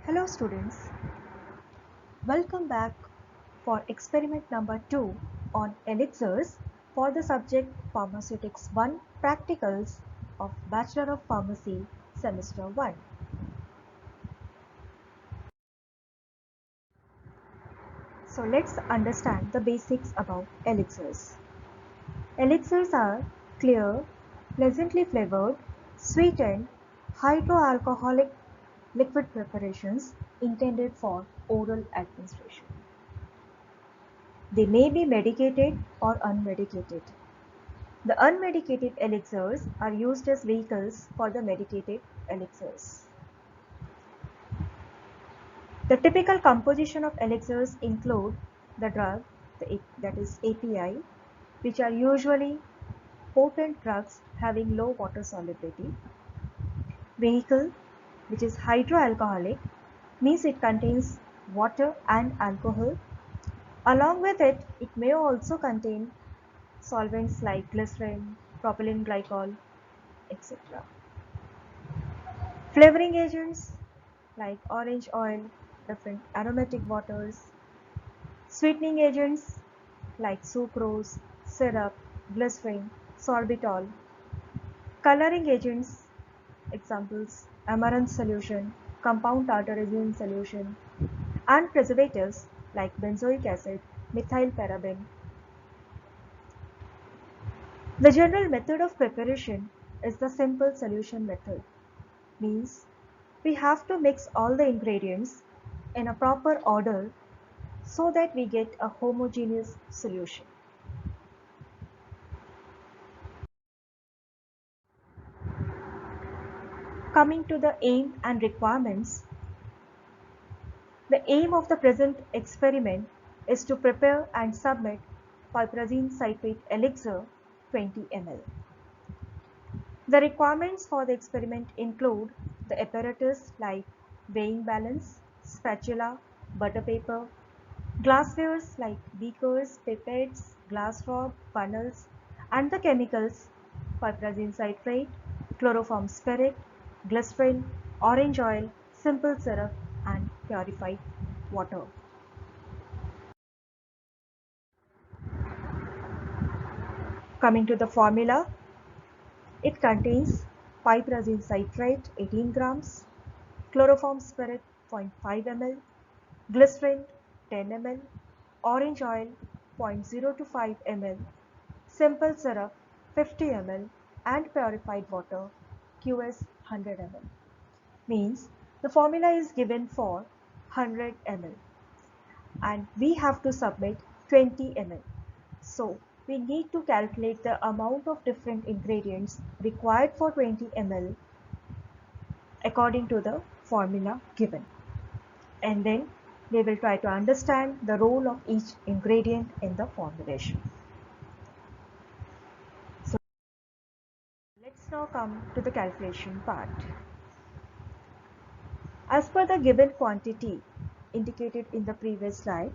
Hello students, welcome back for experiment number 2 on elixirs for the subject Pharmaceutics 1 Practicals of Bachelor of Pharmacy Semester 1. So let's understand the basics about elixirs. Elixirs are clear, pleasantly flavored, sweetened, hydroalcoholic liquid preparations intended for oral administration. They may be medicated or unmedicated. The unmedicated elixirs are used as vehicles for the medicated elixirs. The typical composition of elixirs include the drug, that is API, which are usually potent drugs having low water solubility. Vehicle, which is hydroalcoholic, means it contains water and alcohol. Along with it, it may also contain solvents like glycerin, propylene glycol, etc. Flavoring agents like orange oil, different aromatic waters. Sweetening agents like sucrose, syrup, glycerin, sorbitol. Coloring agents, examples amaranth solution, compound tartrazine solution, and preservatives like benzoic acid, methyl paraben. The general method of preparation is the simple solution method. Means we have to mix all the ingredients in a proper order so that we get a homogeneous solution. Coming to the aim and requirements, the aim of the present experiment is to prepare and submit piperazine citrate elixir 20 ml. The requirements for the experiment include the apparatus like weighing balance, spatula, butter paper, glasswares like beakers, pipettes, glass rod, funnels, and the chemicals piperazine citrate, chloroform spirit, glycerin, orange oil, simple syrup, and purified water. Coming to the formula, it contains piperazine citrate 18 grams, chloroform spirit 0.5 ml, glycerin 10 ml, orange oil 0.025 ml, simple syrup 50 ml, and purified water QS 100 ml. Means the formula is given for 100 ml and we have to submit 20 ml. So we need to calculate the amount of different ingredients required for 20 ml according to the formula given. And then we will try to understand the role of each ingredient in the formulation. So let's now come to the calculation part. As per the given quantity indicated in the previous slide,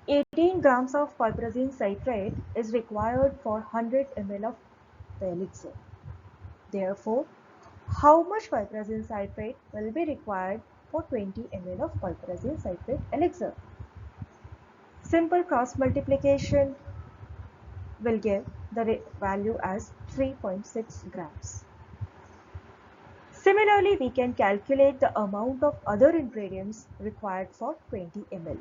18 grams of piperazine citrate is required for 100 ml of the elixir. Therefore, how much piperazine citrate will be required for 20 ml of piperazine citrate elixir? Simple cross multiplication will give the value as 3.6 grams. Similarly, we can calculate the amount of other ingredients required for 20 ml.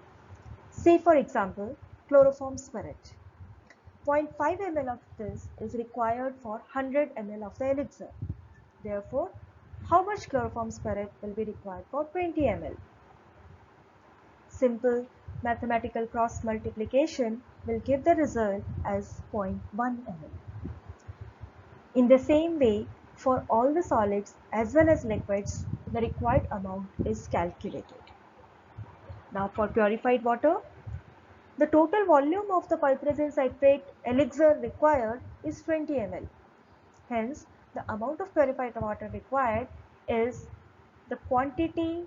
Say for example, chloroform spirit. 0.5 ml of this is required for 100 ml of the elixir. Therefore, how much chloroform spirit will be required for 20 ml? Simple mathematical cross multiplication will give the result as 0.1 ml. In the same way, for all the solids as well as liquids, the required amount is calculated. Now for purified water, the total volume of the piperazine citrate elixir required is 20 ml. Hence, the amount of purified water required is the quantity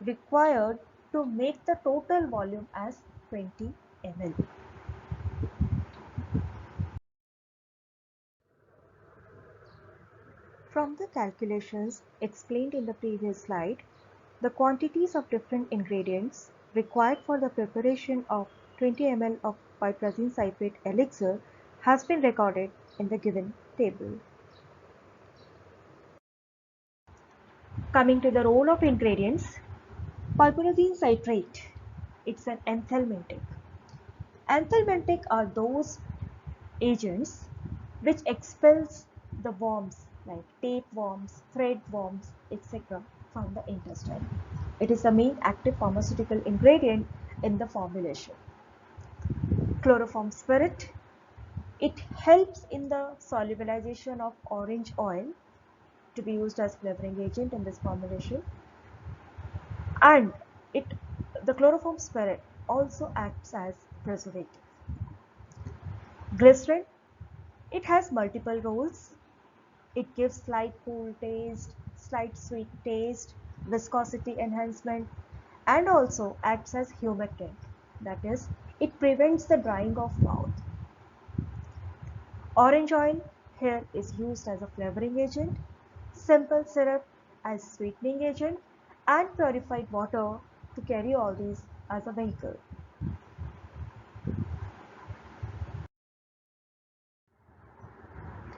required to make the total volume as 20 ml. From the calculations explained in the previous slide, The quantities of different ingredients required for the preparation of 20 ml of piperazine citrate elixir has been recorded in the given table. Coming to the role of ingredients, piperazine citrate, it's an anthelmintic. Anthelmintic are those agents which expels the worms like tapeworms, threadworms, etc. from the intestine. It is the main active pharmaceutical ingredient in the formulation. Chloroform spirit, it helps in the solubilization of orange oil to be used as flavoring agent in this formulation, and the chloroform spirit also acts as preservative. Glycerin, it has multiple roles. It gives slight cool taste, slight sweet taste, viscosity enhancement, and also acts as humectant. That is, it prevents the drying of mouth. Orange oil here is used as a flavoring agent, simple syrup as sweetening agent, and purified water to carry all these as a vehicle.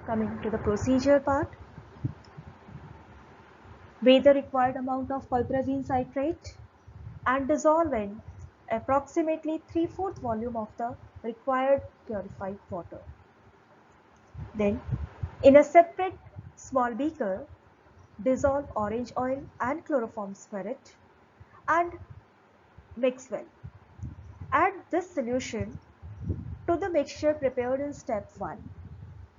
Coming to the procedure part, weigh the required amount of piperazine citrate and dissolve in approximately 3/4 volume of the required purified water. Then, in a separate small beaker, dissolve orange oil and chloroform spirit and mix well. Add this solution to the mixture prepared in step 1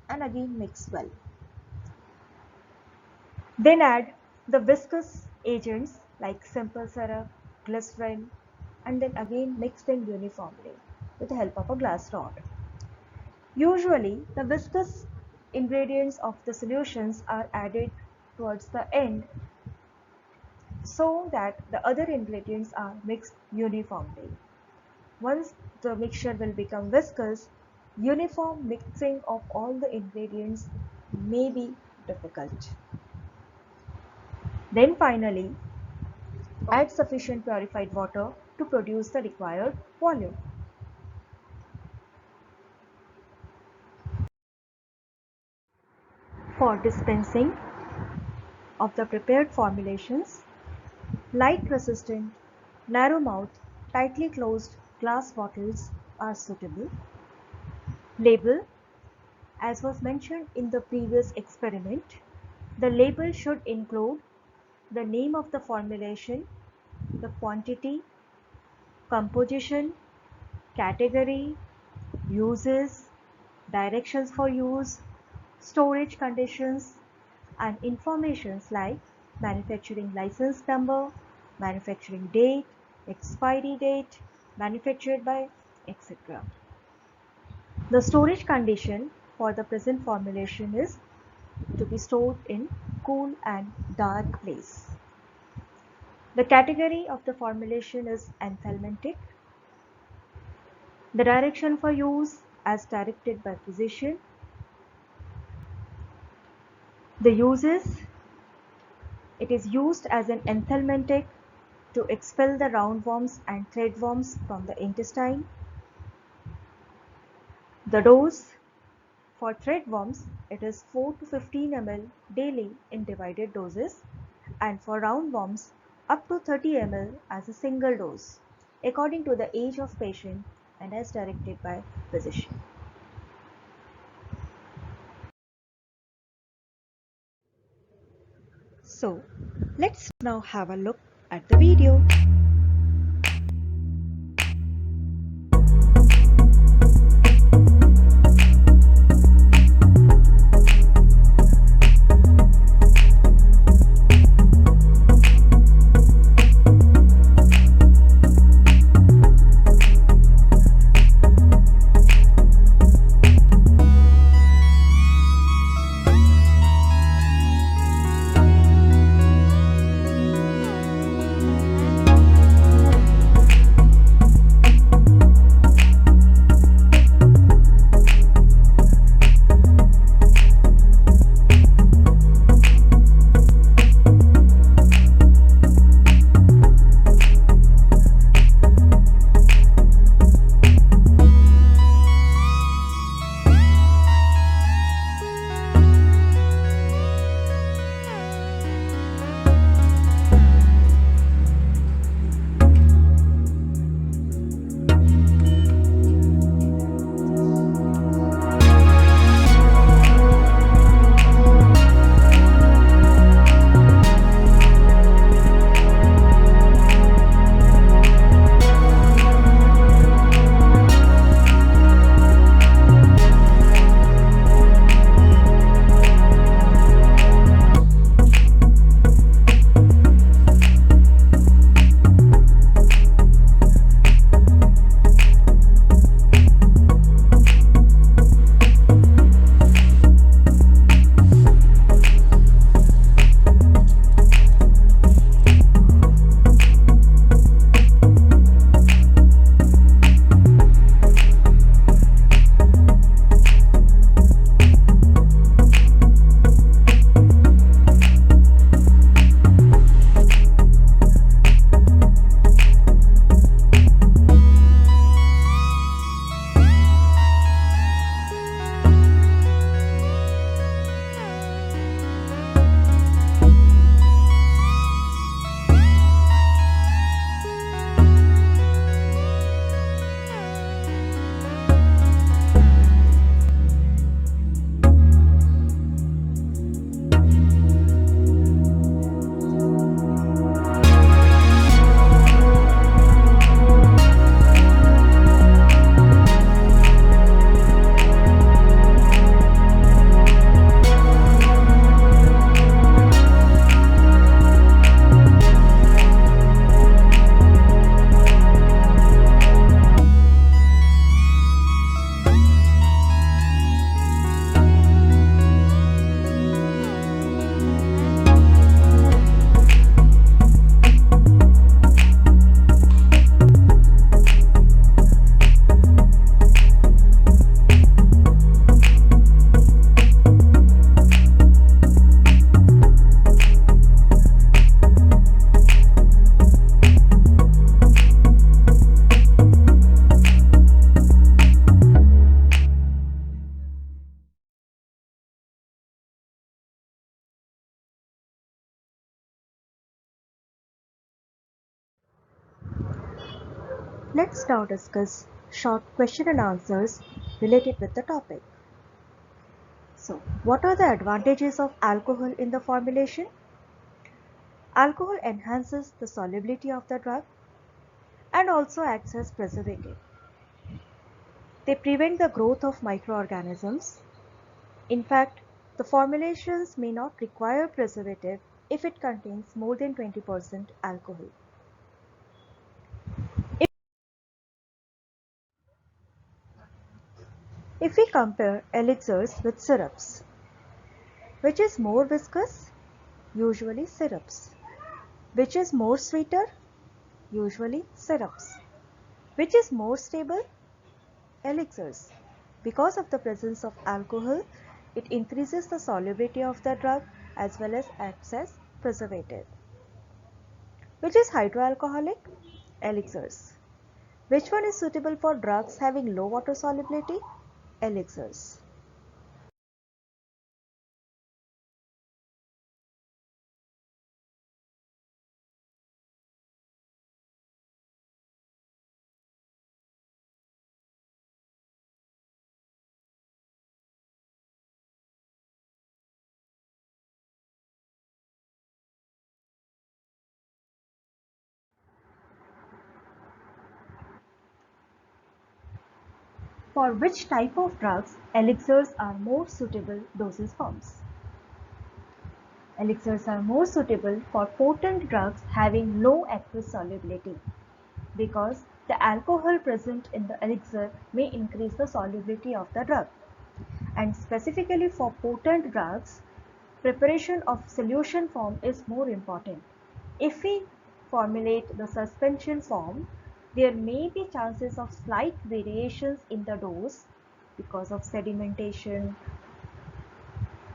and again mix well. Then add the viscous agents like simple syrup, glycerin, and then again mix them uniformly with the help of a glass rod. Usually, the viscous ingredients of the solutions are added towards the end so that the other ingredients are mixed uniformly. Once the mixture will become viscous, uniform mixing of all the ingredients may be difficult. Then finally, add sufficient purified water to produce the required volume. For dispensing of the prepared formulations, light resistant, narrow mouth, tightly closed glass bottles are suitable. Label, as was mentioned in the previous experiment, the label should include the name of the formulation, the quantity, composition, category, uses, directions for use, storage conditions, and informations like manufacturing license number, manufacturing date, expiry date, manufactured by, etc. The storage condition for the present formulation is to be stored in cool and dark place. The category of the formulation is anthelmintic. The direction for use as directed by physician. The uses, it is used as an anthelmintic to expel the roundworms and threadworms from the intestine. The dose, for threadworms, it is 4 to 15 ml daily in divided doses, and for roundworms, up to 30 ml as a single dose, according to the age of patient and as directed by physician. So, let's now have a look at the video. Let's now discuss short question and answers related with the topic. So, what are the advantages of alcohol in the formulation? Alcohol enhances the solubility of the drug and also acts as preservative. They prevent the growth of microorganisms. In fact, the formulations may not require preservative if it contains more than 20% alcohol. If we compare elixirs with syrups, which is more viscous? Usually syrups. Which is more sweeter? Usually syrups. Which is more stable? Elixirs. Because of the presence of alcohol, it increases the solubility of the drug as well as acts as preservative. Which is hydroalcoholic? Elixirs. Which one is suitable for drugs having low water solubility? Elixirs. For which type of drugs elixirs are more suitable dosage forms? Elixirs are more suitable for potent drugs having low aqueous solubility because the alcohol present in the elixir may increase the solubility of the drug. And specifically for potent drugs, preparation of solution form is more important. If we formulate the suspension form, there may be chances of slight variations in the dose because of sedimentation,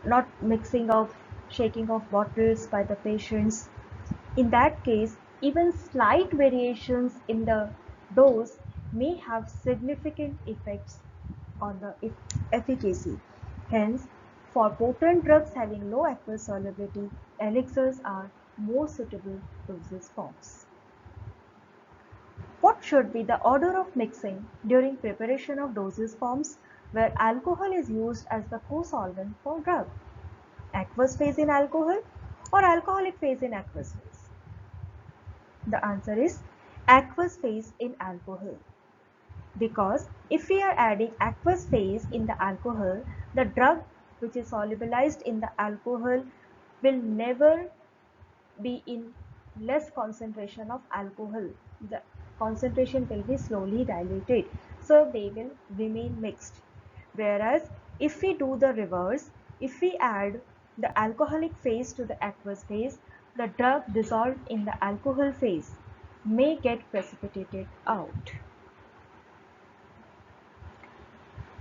not mixing of shaking of bottles by the patients. In that case, even slight variations in the dose may have significant effects on the efficacy. Hence, for potent drugs having low aqueous solubility, elixirs are more suitable dosage forms. What should be the order of mixing during preparation of dosage forms where alcohol is used as the co-solvent for drug? Aqueous phase in alcohol or alcoholic phase in aqueous phase? The answer is aqueous phase in alcohol. Because if we are adding aqueous phase in the alcohol, the drug which is solubilized in the alcohol will never be in less concentration of alcohol. The concentration will be slowly diluted, so they will remain mixed. Whereas if we do the reverse, if we add the alcoholic phase to the aqueous phase, the drug dissolved in the alcohol phase may get precipitated out.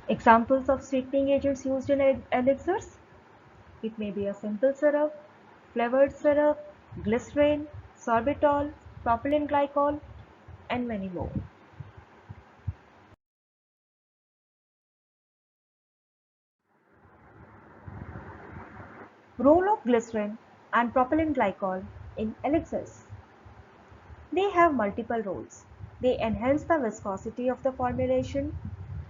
Examples of sweetening agents used in elixirs: it may be a simple syrup, flavored syrup, glycerin, sorbitol, propylene glycol, and many more. Role of glycerin and propylene glycol in elixirs. They have multiple roles. They enhance the viscosity of the formulation.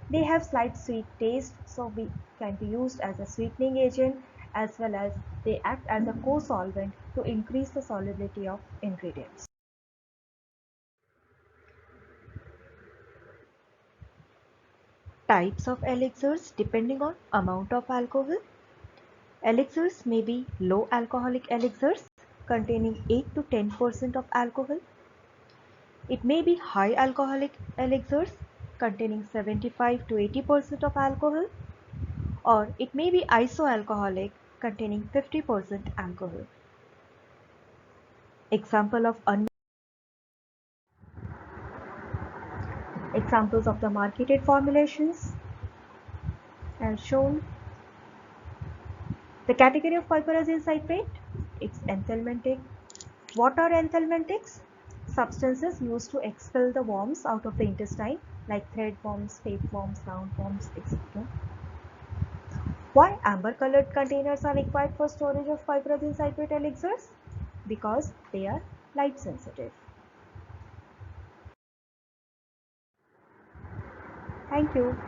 They have slight sweet taste, so we can be used as a sweetening agent, as well as they act as a co-solvent to increase the solubility of ingredients. Types of elixirs depending on amount of alcohol. Elixirs may be low alcoholic elixirs containing 8 to 10% of alcohol. It may be high alcoholic elixirs containing 75 to 80% of alcohol, or it may be isoalcoholic containing 50% alcohol. Example of Examples of the marketed formulations as shown. The category of piperazine citrate, it's enthelmintic. What are enthelmintics? Substances used to expel the worms out of the intestine, like thread worms, tape worms, round worms, etc. Why amber colored containers are required for storage of piperazine citrate elixirs? Because they are light sensitive. Thank you.